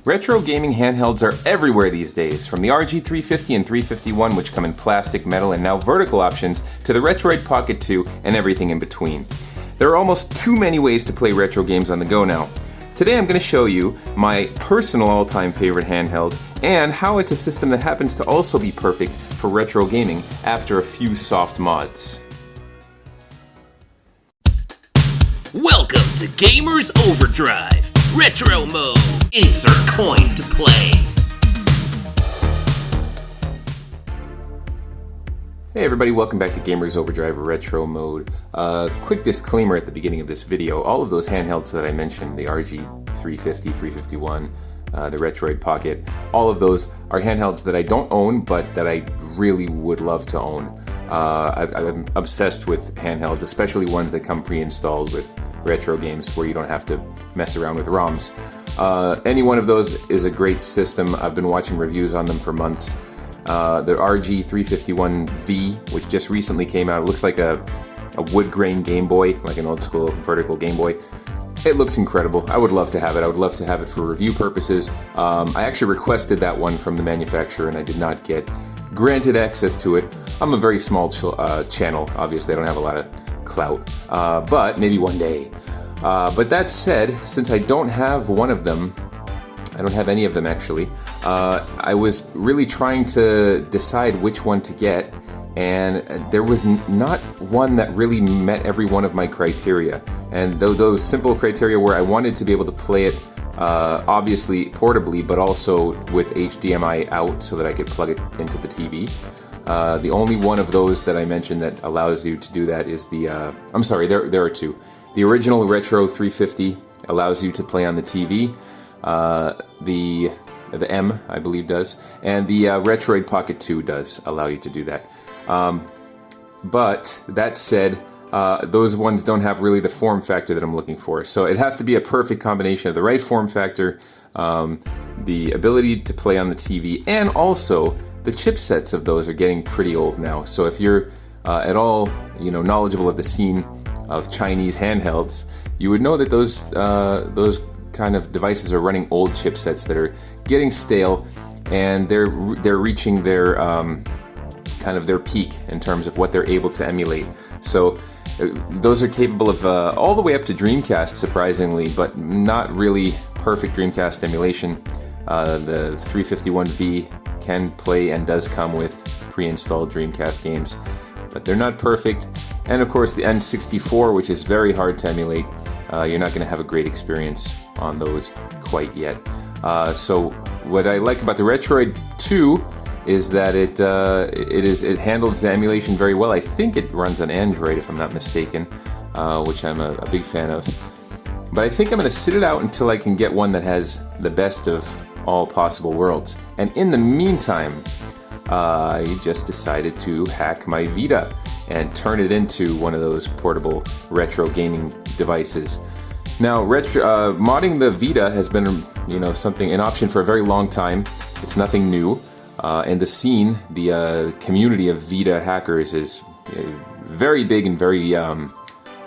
Retro gaming handhelds are everywhere these days, from the RG350 and 351, which come in plastic, metal, and now vertical options, to the Retroid Pocket 2 and everything in between. There are almost too many ways to play retro games on the go now. Today I'm going to show you my personal all-time favorite handheld, and how it's a system that happens to also be perfect for retro gaming after a few soft mods. Welcome to Gamers Overdrive Retro Mode. Insert coin to play. Hey everybody, welcome back to Gamers Overdrive Retro Mode. Quick disclaimer at the beginning of this video. All of those handhelds that I mentioned, the RG350, 351, the Retroid Pocket, all of those are handhelds that I don't own, but that I really would love to own. I'm obsessed with handhelds, especially ones that come pre-installed with retro games where you don't have to mess around with ROMs. Any one of those is a great system. I've been watching reviews on them for months. The RG351V, which just recently came out, it looks like a wood grain Game Boy, like an old school vertical Game Boy. It looks incredible. I would love to have it. I would love to have it for review purposes. I actually requested that one from the manufacturer and I did not get granted access to it. I'm a very small channel, obviously I don't have a lot of clout, but maybe one day. But that said, since I don't have one of them, I don't have any of them actually, I was really trying to decide which one to get, and there was not one that really met every one of my criteria. And those simple criteria where I wanted to be able to play it obviously portably, but also with HDMI out so that I could plug it into the TV. The only one of those that I mentioned that allows you to do that is the, I'm sorry, there are two. The original Retro 350 allows you to play on the TV. The M, I believe, does. And the Retroid Pocket 2 does allow you to do that. But that said, those ones don't have really the form factor that I'm looking for. So it has to be a perfect combination of the right form factor, the ability to play on the TV, and also the chipsets of those are getting pretty old now. So if you're at all, knowledgeable of the scene of Chinese handhelds, you would know that those kind of devices are running old chipsets that are getting stale, and they're reaching their kind of their peak in terms of what they're able to emulate. So those are capable of all the way up to Dreamcast, surprisingly, but not really perfect Dreamcast emulation. The 351V can play and does come with pre-installed Dreamcast games, but they're not perfect. And of course the N64, which is very hard to emulate, you're not going to have a great experience on those quite yet. So what I like about the Retroid 2 is that it handles the emulation very well. I think it runs on Android, if I'm not mistaken, which I'm a big fan of. But I think I'm going to sit it out until I can get one that has the best of all possible worlds. And in the meantime, I just decided to hack my Vita and turn it into one of those portable retro gaming devices. Now, modding the Vita has been, an option for a very long time. It's nothing new. And the scene, the community of Vita hackers is very big and very,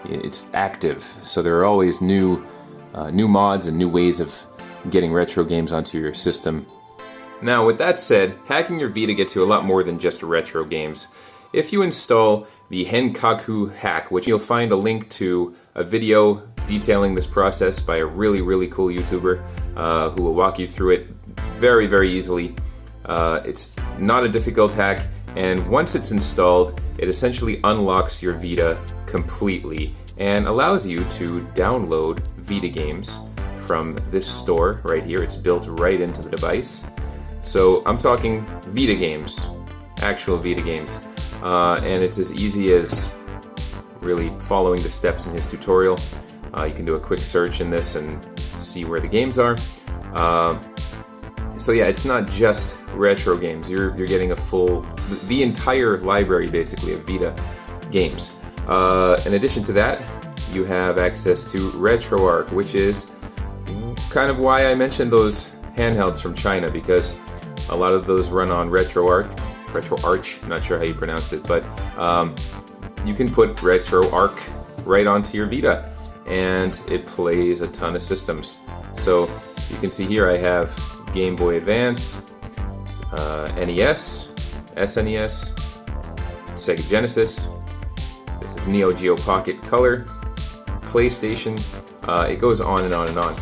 it's active. So there are always new mods and new ways of getting retro games onto your system. Now, with that said, hacking your Vita gets you a lot more than just retro games. If you install the Henkaku hack, which you'll find a link to a video detailing this process by a really, really cool YouTuber who will walk you through it very, very easily. It's not a difficult hack, and once it's installed, it essentially unlocks your Vita completely and allows you to download Vita games from this store right here. It's built right into the device. So I'm talking Vita games, actual Vita games, and it's as easy as really following the steps in his tutorial. You can do a quick search in this and see where the games are. So yeah, it's not just retro games. You're getting the entire library basically of Vita games. In addition to that, you have access to RetroArch, which is kind of why I mentioned those handhelds from China, because a lot of those run on RetroArch, not sure how you pronounce it, but you can put RetroArch right onto your Vita and it plays a ton of systems. So You can see here I have Game Boy Advance, NES, SNES, Sega Genesis. This is Neo Geo Pocket Color, PlayStation. It goes on and on and on.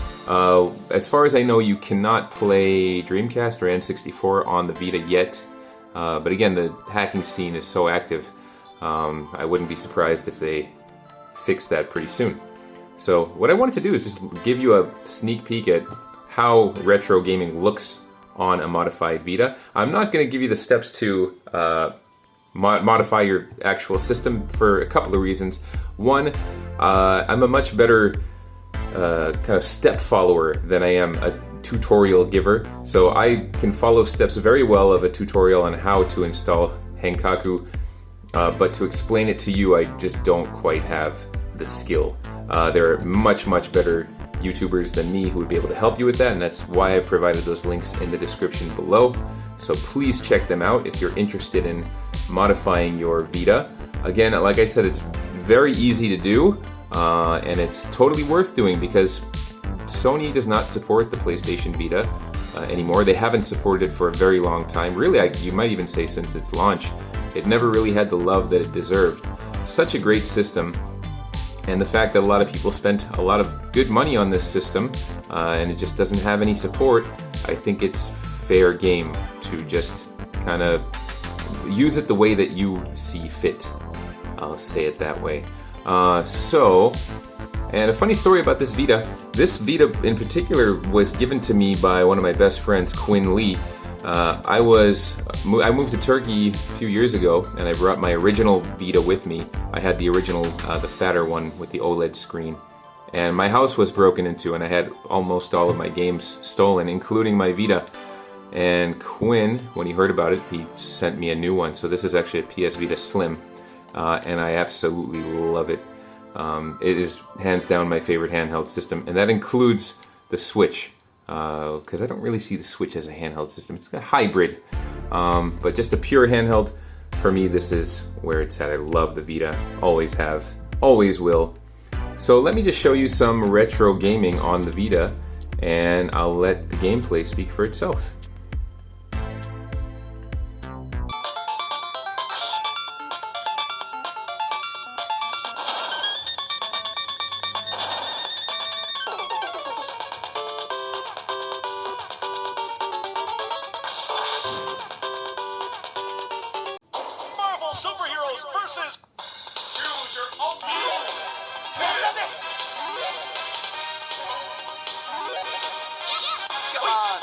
As far as I know, you cannot play Dreamcast or N64 on the Vita yet. But again, the hacking scene is so active. I wouldn't be surprised if they fix that pretty soon. So what I wanted to do is just give you a sneak peek at how retro gaming looks on a modified Vita. I'm not going to give you the steps to modify your actual system for a couple of reasons. One, I'm a much better kind of step follower than I am a tutorial giver. So I can follow steps very well of a tutorial on how to install Henkaku, but to explain it to you, I just don't quite have the skill. There are much better YouTubers than me who would be able to help you with that, and that's why I've provided those links in the description below. So please check them out if you're interested in modifying your Vita. Again, like I said, it's very easy to do, and it's totally worth doing because Sony does not support the PlayStation Vita anymore. They haven't supported it for a very long time. Really, you might even say since its launch. It never really had the love that it deserved. Such a great system. And the fact that a lot of people spent a lot of good money on this system and it just doesn't have any support, I think it's fair game to just kind of use it the way that you see fit. I'll say it that way. And a funny story about this Vita. This Vita in particular was given to me by one of my best friends, Quinn Lee. I moved to Turkey a few years ago, and I brought my original Vita with me. I had the original, the fatter one with the OLED screen. And my house was broken into, and I had almost all of my games stolen, including my Vita. And Quinn, when he heard about it, he sent me a new one. So this is actually a PS Vita Slim, and I absolutely love it. It is hands down my favorite handheld system, and that includes the Switch. Because I don't really see the Switch as a handheld system. It's a hybrid, but just a pure handheld. For me, this is where it's at. I love the Vita, always have, always will. So let me just show you some retro gaming on the Vita, and I'll let the gameplay speak for itself. Superheroes versus choose your ultimate. Come on.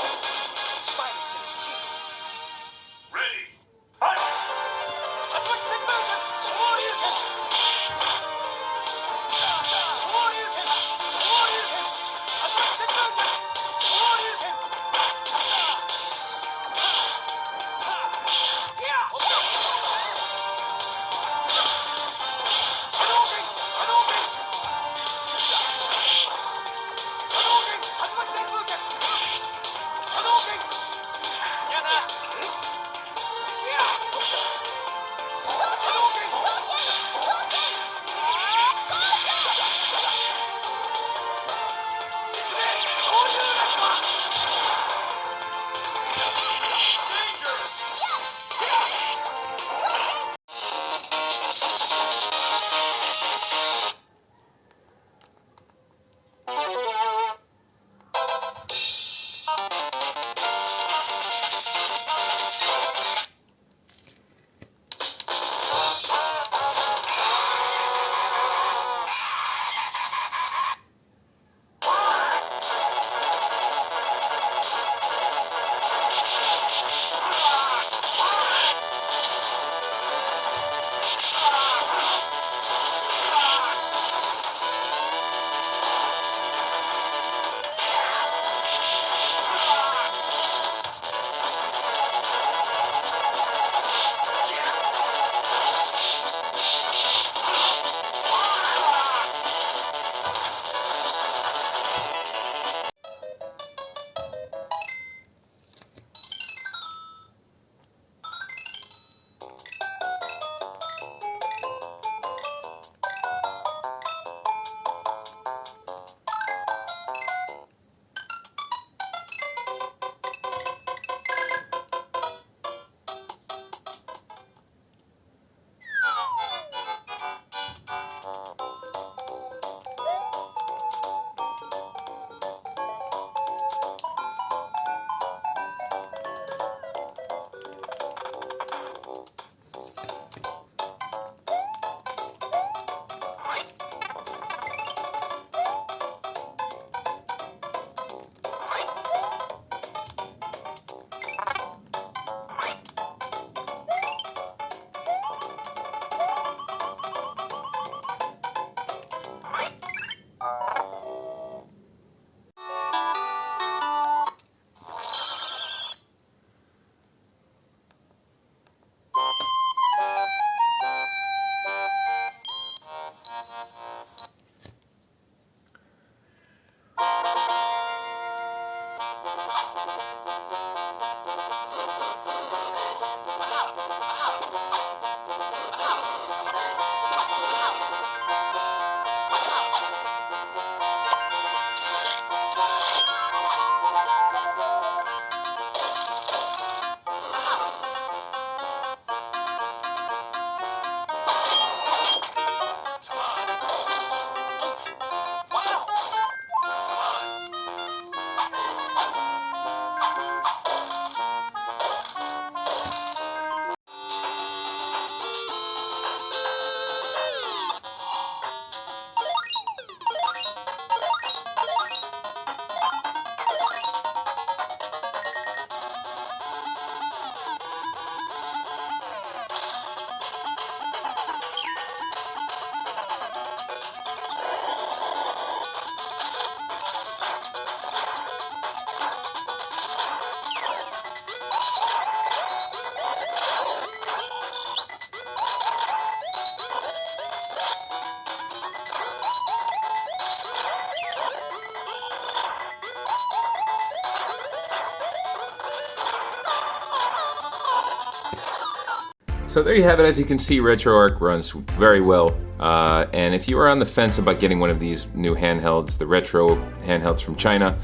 So there you have it. As you can see, RetroArch runs very well. And if you are on the fence about getting one of these new handhelds, the retro handhelds from China,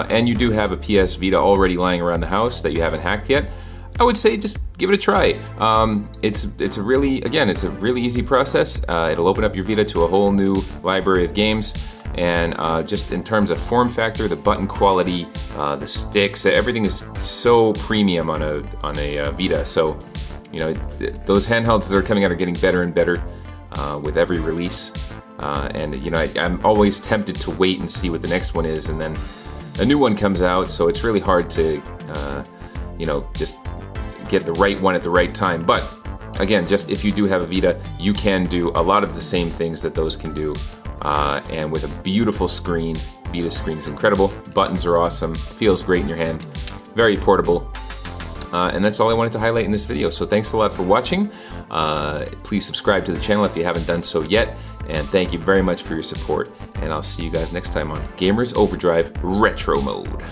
and you do have a PS Vita already lying around the house that you haven't hacked yet, I would say just give it a try. It's a really easy process. It'll open up your Vita to a whole new library of games. And just in terms of form factor, the button quality, the sticks, everything is so premium on a Vita. So, you know, those handhelds that are coming out are getting better and better with every release. And you know, I'm always tempted to wait and see what the next one is, and then a new one comes out. So it's really hard to, you know, just get the right one at the right time. But again, just if you do have a Vita, you can do a lot of the same things that those can do. And with a beautiful screen, Vita screen's incredible. Buttons are awesome. Feels great in your hand. Very portable. And that's all I wanted to highlight in this video. So thanks a lot for watching. Please subscribe to the channel if you haven't done so yet. And thank you very much for your support. And I'll see you guys next time on Gamers Overdrive Retro Mode.